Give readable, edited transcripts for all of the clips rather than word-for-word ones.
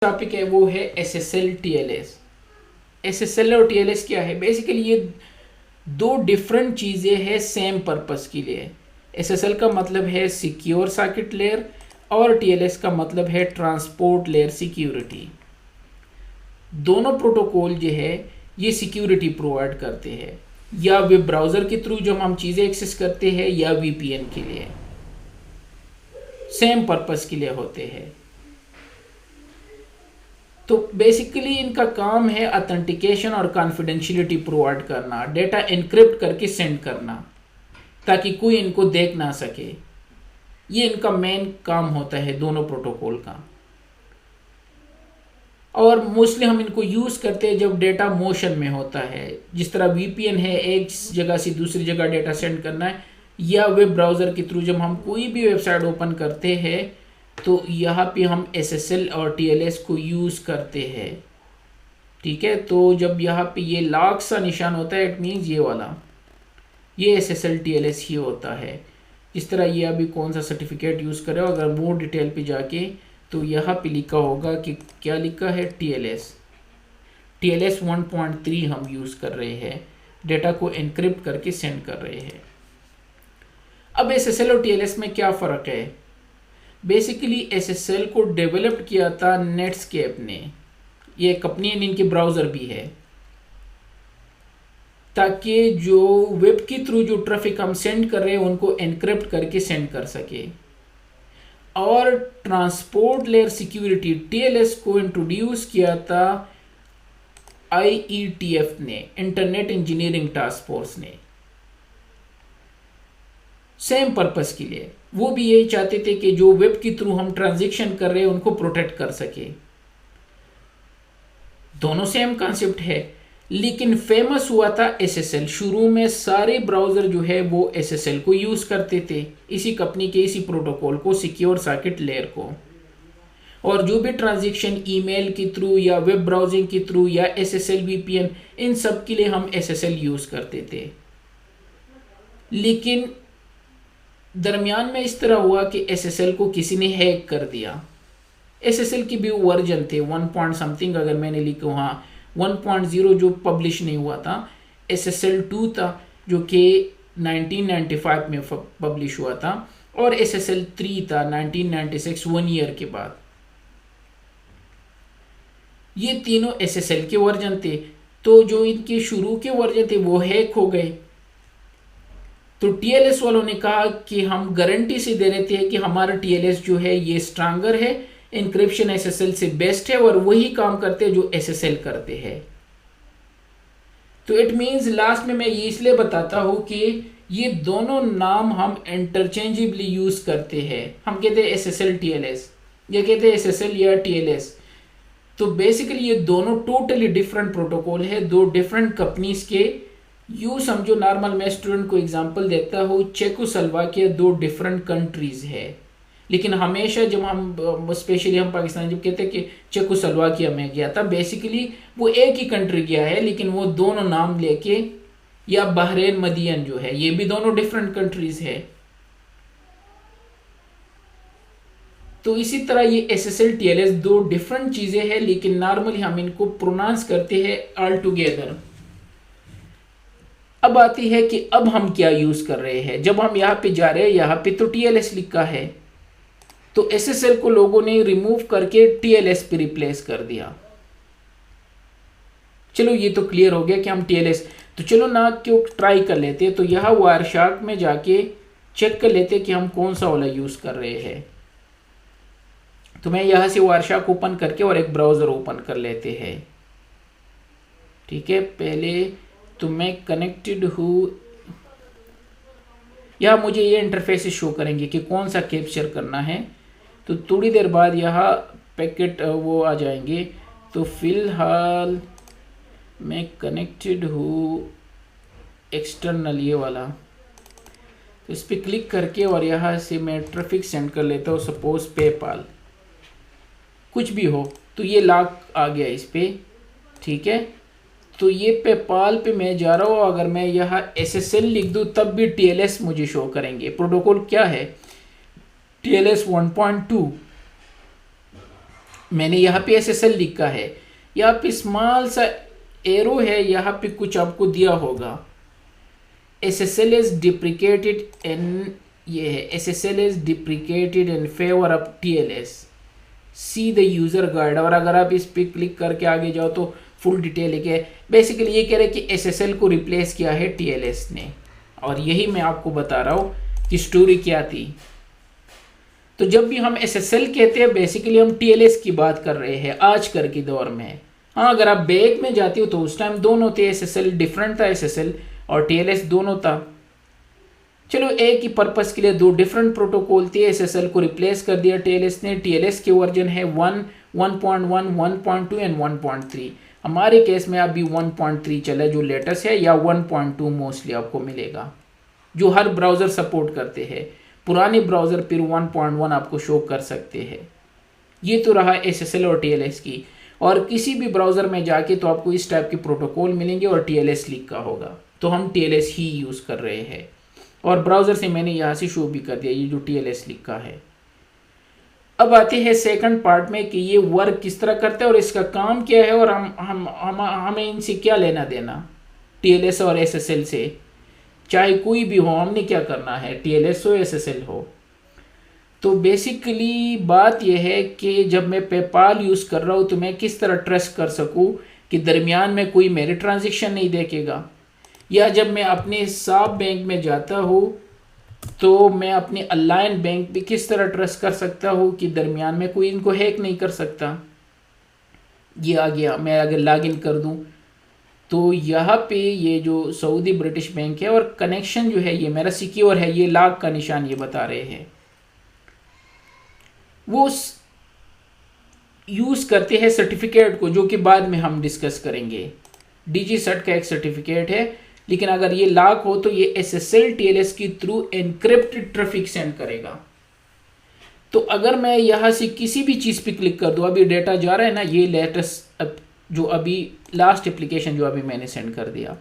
Topic है वो है SSL TLS। SSL और TLS क्या है? बेसिकली ये दो डिफरेंट चीज़ें हैं सेम पर्पस के लिए। SSL का मतलब है सिक्योर सर्किट लेयर और TLS का मतलब है ट्रांसपोर्ट लेयर सिक्योरिटी। दोनों प्रोटोकॉल जो है ये सिक्योरिटी प्रोवाइड करते हैं, या वेब ब्राउज़र के थ्रू जब हम चीज़ें एक्सेस करते हैं या VPN के लिए, सेम पर्पस के लिए होते हैं। तो बेसिकली इनका काम है ऑथेंटिकेशन और कॉन्फिडेंशियलिटी प्रोवाइड करना, डेटा एनक्रिप्ट करके सेंड करना ताकि कोई इनको देख ना सके। ये इनका मेन काम होता है दोनों प्रोटोकॉल का। और मोस्टली हम इनको यूज़ करते हैं जब डेटा मोशन में होता है, जिस तरह VPN है, एक जगह से दूसरी जगह डेटा सेंड करना है, या वेब ब्राउज़र के थ्रू जब हम कोई भी वेबसाइट ओपन करते हैं तो यहाँ पे हम SSL और TLS को यूज़ करते हैं। ठीक है, तो जब यहाँ पे ये लॉक सा निशान होता है, इट मीन्स ये वाला, ये SSL TLS ही होता है। इस तरह ये अभी कौन सा सर्टिफिकेट यूज़ कर रहे हो, अगर मोर डिटेल पे जाके तो यहाँ पे लिखा होगा कि क्या लिखा है, TLS 1.3 हम यूज़ कर रहे हैं, डेटा को एनक्रिप्ट करके सेंड कर रहे हैं। अब SSL और TLS में क्या फ़र्क है? बेसिकली SSL को डेवलप किया था नेटस्केप ने, ये कंपनी इनके ब्राउज़र भी है, ताकि जो वेब के थ्रू जो ट्रैफिक हम सेंड कर रहे हैं उनको एनक्रिप्ट करके सेंड कर सके। और ट्रांसपोर्ट लेयर सिक्योरिटी TLS को इंट्रोड्यूस किया था IETF ने, इंटरनेट इंजीनियरिंग टास्क फोर्स ने, सेम पर्पस के लिए। वो भी यही चाहते थे कि जो वेब के थ्रू हम ट्रांजैक्शन कर रहे हैं उनको प्रोटेक्ट कर सके। दोनों सेम कॉन्सेप्ट है, लेकिन फेमस हुआ था SSL। शुरू में सारे ब्राउज़र जो है वो SSL को यूज़ करते थे, इसी कंपनी के इसी प्रोटोकॉल को, सिक्योर सर्किट लेयर को। और जो भी ट्रांजैक्शन ईमेल के थ्रू या वेब ब्राउजिंग के थ्रू या SSL VPN, इन सब के लिए हम SSL यूज़ करते थे। लेकिन दरमियान में इस तरह हुआ कि SSL को किसी ने हैक कर दिया। SSL की भी वर्जन थे 1 पॉइंट समथिंग, अगर मैंने लिखा वहाँ 1.0 जो पब्लिश नहीं हुआ था, SSL 2 था जो कि 1995 में पब्लिश हुआ था, और SSL 3 था 1996, 1 ईयर के बाद। ये तीनों SSL के वर्जन थे। तो जो इनके शुरू के वर्जन थे वो हैक हो गए। तो TLS वालों ने कहा कि हम गारंटी से दे रहे थे कि हमारा TLS जो है ये स्ट्रांगर है, इंक्रिप्शन SSL से बेस्ट है, और वही काम करते हैं जो SSL करते हैं। तो इट मीन्स लास्ट में मैं ये इसलिए बताता हूँ कि ये दोनों नाम हम इंटरचेंजेबली यूज करते हैं। हम कहते हैं SSL TLS, या कहते हैं SSL या TLS। तो बेसिकली ये दोनों टोटली डिफरेंट प्रोटोकॉल है, दो डिफरेंट कंपनीज के। यू समझो, नॉर्मल मैं स्टूडेंट को एग्जांपल देता हूँ, चेकोस्लोवाकिया दो डिफरेंट कंट्रीज है, लेकिन हमेशा जब हम स्पेशली हम पाकिस्तान जब कहते हैं कि चेकोस्लोवाकिया में गया था, बेसिकली वो एक ही कंट्री गया है, लेकिन वो दोनों नाम लेके, या बहरीन मदियन जो है, ये भी दोनों डिफरेंट कंट्रीज है। तो इसी तरह ये SSL TLS दो डिफरेंट चीजें हैं, लेकिन नॉर्मली हम इनको प्रोनाउंस करते हैं ऑल टुगेदर। अब आती है कि अब हम क्या यूज कर रहे हैं। जब हम यहाँ पे जा रहे हैं, यहाँ पे तो TLS लिखा है, तो SSL को लोगों ने रिमूव करके TLS पे रिप्लेस कर दिया। चलो ये तो क्लियर हो गया कि हम TLS, तो चलो ना क्यों ट्राई कर लेते हैं। तो यहाँ वायरशार्क में जाके चेक कर लेते हैं कि हम कौन सा वाला यूज कर रहे हैं। तो मैं यहाँ से वायरशार्क ओपन करके और एक ब्राउजर ओपन कर लेते हैं। ठीक है, पहले तो मैं कनेक्टेड हूँ, यहाँ मुझे ये इंटरफेस शो करेंगे कि कौन सा कैप्चर करना है। तो थोड़ी देर बाद यहाँ पैकेट वो आ जाएंगे। तो फिलहाल मैं कनेक्टेड हूँ एक्सटर्नल, ये वाला, तो इस पर क्लिक करके और यहाँ से मैं ट्रैफिक सेंड कर लेता हूँ, सपोज पेपाल, कुछ भी हो। तो ये लॉक आ गया इस पर। ठीक है, तो ये पेपाल पे मैं जा रहा हूँ, अगर मैं यहाँ SSL लिख दूँ तब भी TLS मुझे शो करेंगे। प्रोटोकॉल क्या है, TLS 1.2। मैंने यहाँ पे SSL लिखा है, यहाँ पे स्मॉल सा एरो है, यहाँ पे कुछ आपको दिया होगा SSL इज डिप्रिकेटेड इन, ये है SSL is deprecated in favour of TLS, see the user guide. और अगर आप इस पे क्लिक करके आगे जाओ तो फुल डिटेल है। बेसिकली ये कह रहे हैं कि SSL को रिप्लेस किया है TLS ने, और यही मैं आपको बता रहा हूँ कि स्टोरी क्या थी। तो जब भी हम SSL कहते हैं बेसिकली हम TLS की बात कर रहे हैं आजकल के दौर में। हाँ, अगर आप बैक में जाती हो तो उस टाइम दोनों थे, SSL डिफरेंट था SSL और TLS दोनों था। चलो एक ही पर्पस के लिए दो डिफरेंट प्रोटोकॉल थे, SSL को रिप्लेस कर दिया TLS ने। TLS के वर्जन है 1, 1.1, 1.2 एंड 1.3। हमारे केस में अभी 1.3 चला जो लेटेस्ट है, या 1.2 मोस्टली आपको मिलेगा जो हर ब्राउज़र सपोर्ट करते हैं। पुराने ब्राउज़र फिर 1.1 आपको शो कर सकते हैं। ये तो रहा SSL और TLS की। और किसी भी ब्राउज़र में जाके तो आपको इस टाइप के प्रोटोकॉल मिलेंगे और TLS लिखा होगा, तो हम TLS ही यूज़ कर रहे हैं। और ब्राउज़र से मैंने यहाँ से शो भी कर दिया ये जो TLS लिखा है। अब आते हैं सेकंड पार्ट में कि ये वर्क किस तरह करता है और इसका काम क्या है, और हमें इनसे क्या लेना देना, TLS और SSL से। चाहे कोई भी हो, हमने क्या करना है, TLS हो SSL हो। तो बेसिकली बात यह है कि जब मैं पेपाल यूज़ कर रहा हूँ तो मैं किस तरह ट्रस्ट कर सकूँ कि दरमियान में कोई मेरे ट्रांजेक्शन नहीं देखेगा। या जब मैं अपने साब बैंक में जाता हूँ तो मैं अपने अलाइन बैंक पे किस तरह ट्रस्ट कर सकता हूँ कि दरमियान में कोई इनको हैक नहीं कर सकता। ये आ गया, मैं अगर लॉगिन कर दूँ तो यहाँ पे ये जो सऊदी ब्रिटिश बैंक है और कनेक्शन जो है ये मेरा सिक्योर है, ये लॉक का निशान ये बता रहे हैं। वो यूज़ करते हैं सर्टिफिकेट को, जो कि बाद में हम डिस्कस करेंगे। DigiCert का एक सर्टिफिकेट है, लेकिन अगर ये लॉक हो तो ये SSL TLS के थ्रू एनक्रिप्टेड ट्रैफिक सेंड करेगा। तो अगर मैं यहाँ से किसी भी चीज़ पे क्लिक कर दूँ, अभी डेटा जा रहा है ना, ये लेटेस्ट जो अभी लास्ट एप्लीकेशन जो अभी मैंने सेंड कर दिया,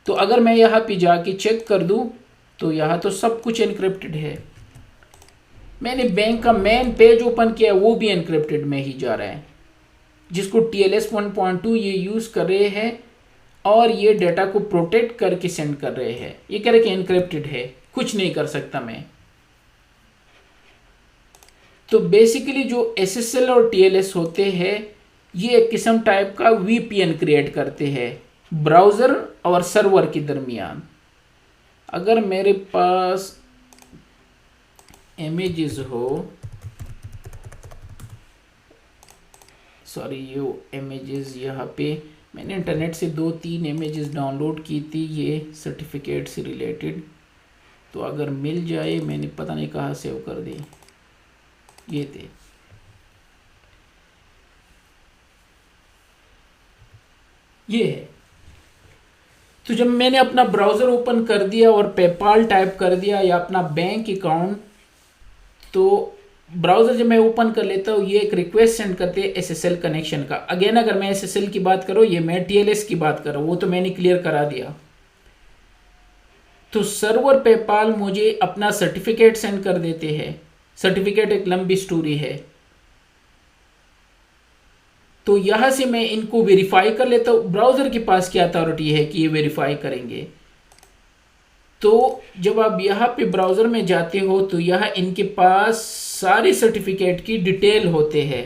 तो अगर मैं यहाँ पे जाके चेक कर दूँ तो यहाँ तो सब कुछ एनक्रिप्टेड है। मैंने बैंक का मेन पेज ओपन किया, वो भी एनक्रिप्टेड में ही जा रहा है, जिसको TLS 1.2 ये यूज़ कर रहे हैं और ये डाटा को प्रोटेक्ट करके सेंड कर रहे हैं। ये कह रहे कि एनक्रिप्टेड है, कुछ नहीं कर सकता मैं। तो बेसिकली जो SSL और TLS होते हैं ये एक किस्म टाइप का VPN क्रिएट करते हैं ब्राउज़र और सर्वर के दरमियान। अगर मेरे पास इमेजेस हो, सॉरी ये इमेजेस, यहाँ पे मैंने इंटरनेट से 2-3 इमेजेस डाउनलोड की थी ये सर्टिफिकेट से रिलेटेड, तो अगर मिल जाए, मैंने पता नहीं कहाँ सेव कर दी, ये थे। ये है। तो जब मैंने अपना ब्राउज़र ओपन कर दिया और पेपाल टाइप कर दिया या अपना बैंक अकाउंट, तो ब्राउज़र जब मैं ओपन कर लेता हूँ ये एक रिक्वेस्ट सेंड करते हैं SSL कनेक्शन का। अगेन अगर मैं SSL की बात करूँ, ये मैं TLS की बात कर रहा हूँ, वो तो मैंने क्लियर करा दिया। तो सर्वर पेपाल मुझे अपना सर्टिफिकेट सेंड कर देते हैं। सर्टिफिकेट एक लंबी स्टोरी है, तो यहाँ से मैं इनको वेरीफाई कर लेता हूँ। ब्राउज़र के पास क्या अथॉरिटी है कि ये वेरीफाई करेंगे। तो जब आप यहाँ पे ब्राउज़र में जाते हो तो यहाँ इनके पास सारे सर्टिफिकेट की डिटेल होते हैं।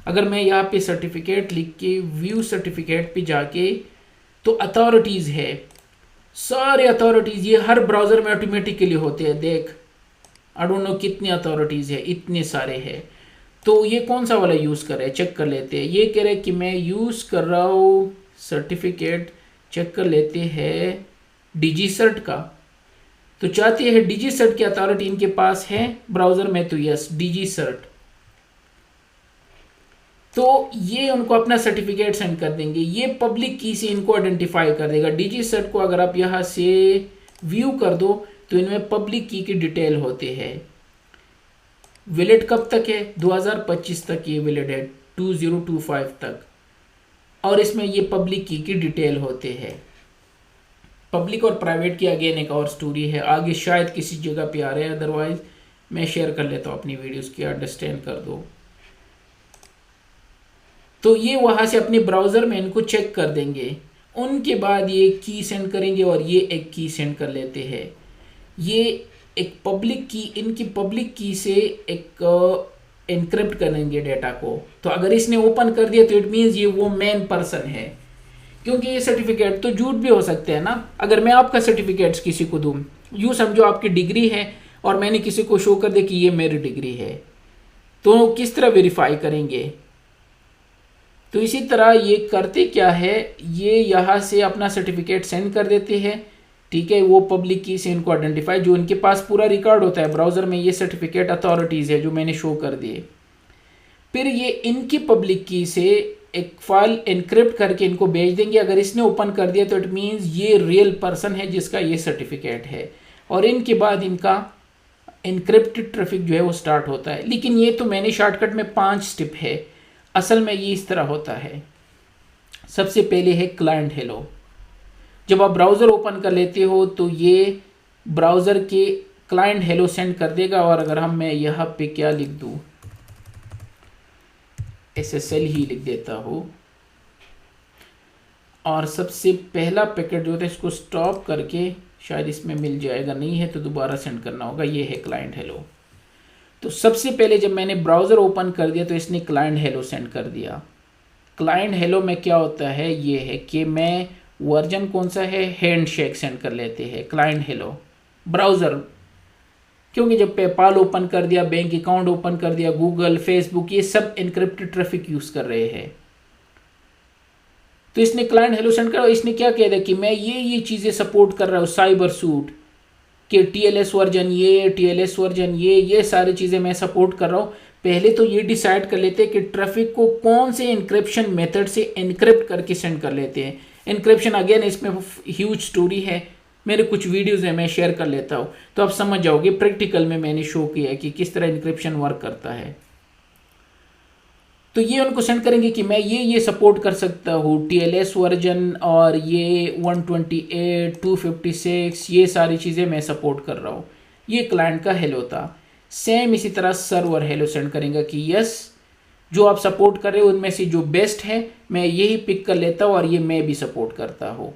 अगर मैं यहाँ पे सर्टिफिकेट लिख के व्यू सर्टिफिकेट पे जाके, तो अथॉरिटीज़ है, सारे अथॉरिटीज़ ये हर ब्राउज़र में ऑटोमेटिकली होते हैं। देख, आई डोंट नो कितनी अथॉरिटीज़ है, इतने सारे हैं। तो ये कौन सा वाला यूज़ कर रहे हैं, चेक कर लेते हैं। ये कह रहे हैं कि मैं यूज़ कर रहा हूँ सर्टिफिकेट, चेक कर लेते हैं DigiCert का। तो चाहते हैं DigiCert की अथॉरिटी इनके पास है ब्राउज़र में, तो यस DigiCert। तो ये उनको अपना सर्टिफिकेट सेंड कर देंगे। ये पब्लिक की से इनको आइडेंटिफाई कर देगा। DigiCert को अगर आप यहाँ से व्यू कर दो तो इनमें पब्लिक की डिटेल होते हैं। वैलिड कब तक है, 2025 तक ये वैलिड है, 2025 तक। और इसमें ये पब्लिक की डिटेल होते हैं। पब्लिक और प्राइवेट की अगेन एक और स्टोरी है, आगे शायद किसी जगह पे आ रहे हैं, अदरवाइज मैं शेयर कर लेता हूँ अपनी वीडियोस की, अंडरस्टैंड कर दो। तो ये वहाँ से अपने ब्राउज़र में इनको चेक कर देंगे। उनके बाद ये की सेंड करेंगे और ये एक की सेंड कर लेते हैं। ये एक पब्लिक की, इनकी पब्लिक की से एक एनक्रिप्ट करेंगे डेटा को। तो अगर इसने ओपन कर दिया तो इट मीन्स ये वो मेन पर्सन है, क्योंकि ये सर्टिफिकेट तो झूठ भी हो सकते हैं ना। अगर मैं आपका सर्टिफिकेट्स किसी को दूं, यूँ समझो आपकी डिग्री है और मैंने किसी को शो कर दिया कि ये मेरी डिग्री है, तो किस तरह वेरीफाई करेंगे? तो इसी तरह ये करते क्या है, ये यहाँ से अपना सर्टिफिकेट सेंड कर देते हैं, ठीक है। वो पब्लिक की से इनको आइडेंटिफाई, जो इनके पास पूरा रिकॉर्ड होता है ब्राउज़र में, ये सर्टिफिकेट अथॉरिटीज़ है जो मैंने शो कर दिए। फिर ये इनकी पब्लिक की से एक फाइल एनक्रिप्ट करके इनको भेज देंगे। अगर इसने ओपन कर दिया तो इट मीन्स ये रियल पर्सन है जिसका ये सर्टिफिकेट है, और इनके बाद इनका एनक्रिप्टेड ट्रैफिक जो है वो स्टार्ट होता है। लेकिन ये तो मैंने शॉर्टकट में 5 स्टेप है, असल में ये इस तरह होता है। सबसे पहले है क्लाइंट हेलो। जब आप ब्राउज़र ओपन कर लेते हो तो ये ब्राउज़र के क्लाइंट हेलो सेंड कर देगा। और अगर मैं यहाँ पे क्या लिख दूँ, SSL ही लिख देता हूँ, और सबसे पहला पैकेट जो होता है इसको स्टॉप करके शायद इसमें मिल जाएगा, नहीं है तो दोबारा सेंड करना होगा। ये है क्लाइंट हेलो। तो सबसे पहले जब मैंने ब्राउज़र ओपन कर दिया तो इसने क्लाइंट हेलो सेंड कर दिया। क्लाइंट हेलो में क्या होता है, ये है कि मैं वर्जन कौन सा है, हैंडशेक सेंड कर लेते हैं क्लाइंट हेलो ब्राउज़र। क्योंकि जब पेपाल ओपन कर दिया, बैंक अकाउंट ओपन कर दिया, गूगल, फेसबुक, ये सब एनक्रिप्टेड ट्रैफिक यूज़ कर रहे हैं। तो इसने क्लाइंट हेलो सेंड करा। इसने क्या कह दिया कि मैं ये चीज़ें सपोर्ट कर रहा हूँ, साइबर सूट के TLS वर्जन ये, TLS वर्जन ये सारी चीज़ें मैं सपोर्ट कर रहा हूँ। पहले तो ये डिसाइड कर लेते हैं कि ट्रैफिक को कौन से एनक्रिप्शन मेथड से एनक्रिप्ट करके सेंड कर लेते हैं। एनक्रिप्शन अगेन इसमें ह्यूज स्टोरी है, मेरे कुछ वीडियोज़ हैं, मैं शेयर कर लेता हूँ तो आप समझ जाओगे। प्रैक्टिकल में मैंने शो किया है कि किस तरह एनक्रिप्शन वर्क करता है। तो ये उनको सेंड करेंगे कि मैं ये सपोर्ट कर सकता हूँ, TLS वर्जन और ये 128, 256, ये सारी चीज़ें मैं सपोर्ट कर रहा हूँ। ये क्लाइंट का हेलो था। सेम इसी तरह सर्वर हेलो सेंड करेंगे कि यस, जो आप सपोर्ट कर रहे हो उनमें से जो बेस्ट है मैं यही पिक कर लेता हूँ और ये मैं भी सपोर्ट करता हूँ।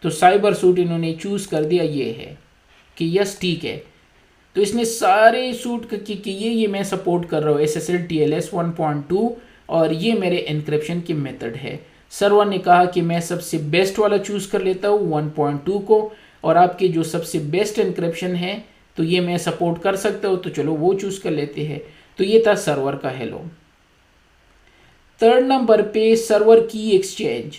तो साइबर सूट इन्होंने चूज़ कर दिया, ये है कि यस ठीक है। तो इसने सारे सूट कि ये मैं सपोर्ट कर रहा हूँ SSL TLS 1.2 और ये मेरे एनक्रिप्शन की मेथड है। सर्वर ने कहा कि मैं सबसे बेस्ट वाला चूज़ कर लेता हूँ 1.2 को, और आपके जो सबसे बेस्ट एनक्रिप्शन है तो ये मैं सपोर्ट कर सकता हूँ, तो चलो वो चूज़ कर लेते हैं। तो ये था सर्वर का हेलो। 3rd नंबर पे सर्वर की एक्सचेंज।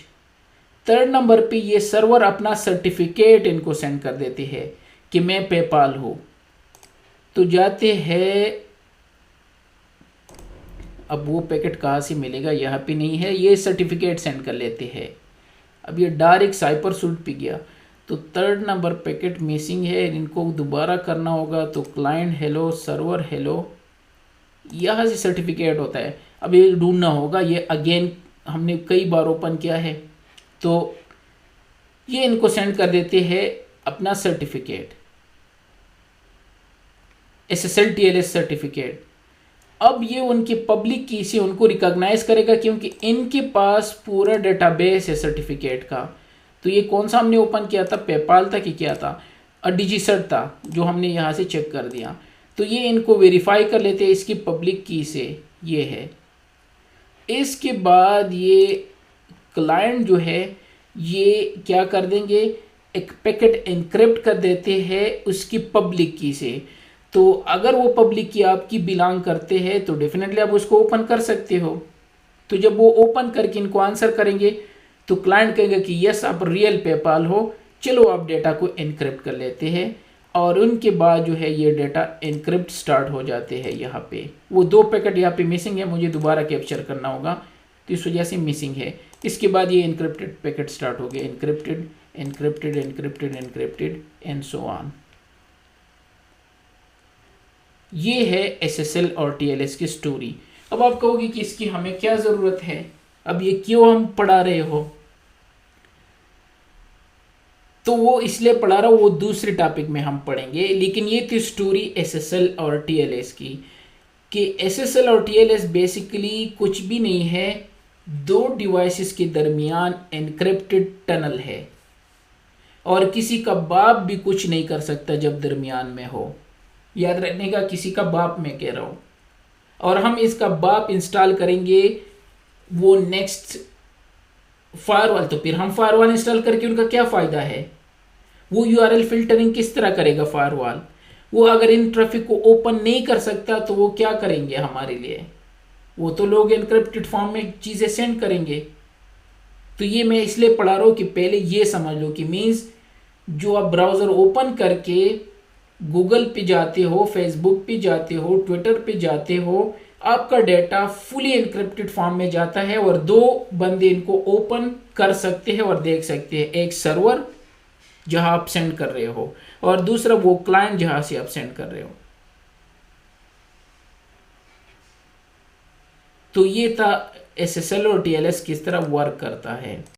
3rd नंबर पे ये सर्वर अपना सर्टिफिकेट इनको सेंड कर देते हैं कि मैं पेपाल हूँ। तो जाते हैं, अब वो पैकेट कहाँ से मिलेगा, यहाँ पे नहीं है, ये सर्टिफिकेट सेंड कर लेते हैं। अब ये डायरेक्ट साइपर सूट पे गया, तो 3rd नंबर पैकेट मिसिंग है, इनको दोबारा करना होगा। तो क्लाइंट हेलो, सर्वर हेलो, यहाँ से सर्टिफिकेट होता है। अब ये ढूंढना होगा, ये अगेन हमने कई बार ओपन किया है। तो ये इनको सेंड कर देते हैं अपना सर्टिफिकेट, SSL TLS सर्टिफिकेट। अब ये उनकी पब्लिक की से उनको रिकॉग्नाइज करेगा क्योंकि इनके पास पूरा डेटाबेस है सर्टिफिकेट का। तो ये कौन सा हमने ओपन किया था, पेपाल था कि क्या था, DigiCert था जो हमने यहाँ से चेक कर दिया। तो ये इनको वेरीफाई कर लेते हैं इसकी पब्लिक की से, ये है। इसके बाद ये क्लाइंट जो है ये क्या कर देंगे, एक पैकेट एनक्रिप्ट कर देते हैं उसकी पब्लिक की से। तो अगर वो पब्लिक की आपकी बिलोंग करते हैं तो डेफिनेटली आप उसको ओपन कर सकते हो। तो जब वो ओपन करके इनको आंसर करेंगे तो क्लाइंट कहेगा कि यस आप रियल पेपाल हो, चलो आप डेटा को एनक्रिप्ट कर लेते हैं। और उनके बाद जो है ये डेटा एनक्रिप्ट स्टार्ट हो जाते हैं। यहाँ पे वो 2 पैकेट यहाँ पे मिसिंग है, मुझे दोबारा कैप्चर करना होगा तो इस वजह से मिसिंग है। इसके बाद ये एनक्रिप्टेड पैकेट स्टार्ट हो गए, encrypted encrypted encrypted encrypted and so on. ये है SSL और TLS की स्टोरी। अब आप कहोगे कि इसकी हमें क्या ज़रूरत है, अब ये क्यों हम पढ़ा रहे हो? तो वो इसलिए पढ़ा रहा हूँ, वो दूसरे टॉपिक में हम पढ़ेंगे। लेकिन ये थी स्टोरी SSL और TLS की, कि SSL और TLS बेसिकली कुछ भी नहीं है, दो डिवाइसेस के दरमियान एनक्रिप्टेड टनल है और किसी का बाप भी कुछ नहीं कर सकता जब दरमियान में हो। याद रखने का, किसी का बाप मैं कह रहा हूं। और हम इसका बाप इंस्टॉल करेंगे वो नेक्स्ट फायरवॉल। तो फिर हम फायरवॉल इंस्टॉल करके उनका क्या फायदा है? वो यूआरएल फिल्टरिंग किस तरह करेगा फायरवॉल? वो अगर इन ट्रैफिक को ओपन नहीं कर सकता तो वो क्या करेंगे हमारे लिए? वो तो लोग एनक्रिप्टेड फॉर्म में चीजें सेंड करेंगे। तो ये मैं इसलिए पढ़ा रहा हूं कि पहले ये समझ लो कि मीन्स जो आप ब्राउजर ओपन करके गूगल पे जाते हो, फेसबुक पे जाते हो, ट्विटर पे जाते हो, आपका डेटा फुली एनक्रिप्टेड फॉर्म में जाता है और दो बंदे इनको ओपन कर सकते हैं और देख सकते हैं। एक सर्वर जहां आप सेंड कर रहे हो और दूसरा वो क्लाइंट जहां से आप सेंड कर रहे हो। तो ये था एसएसएल और टीएलएस किस तरह वर्क करता है।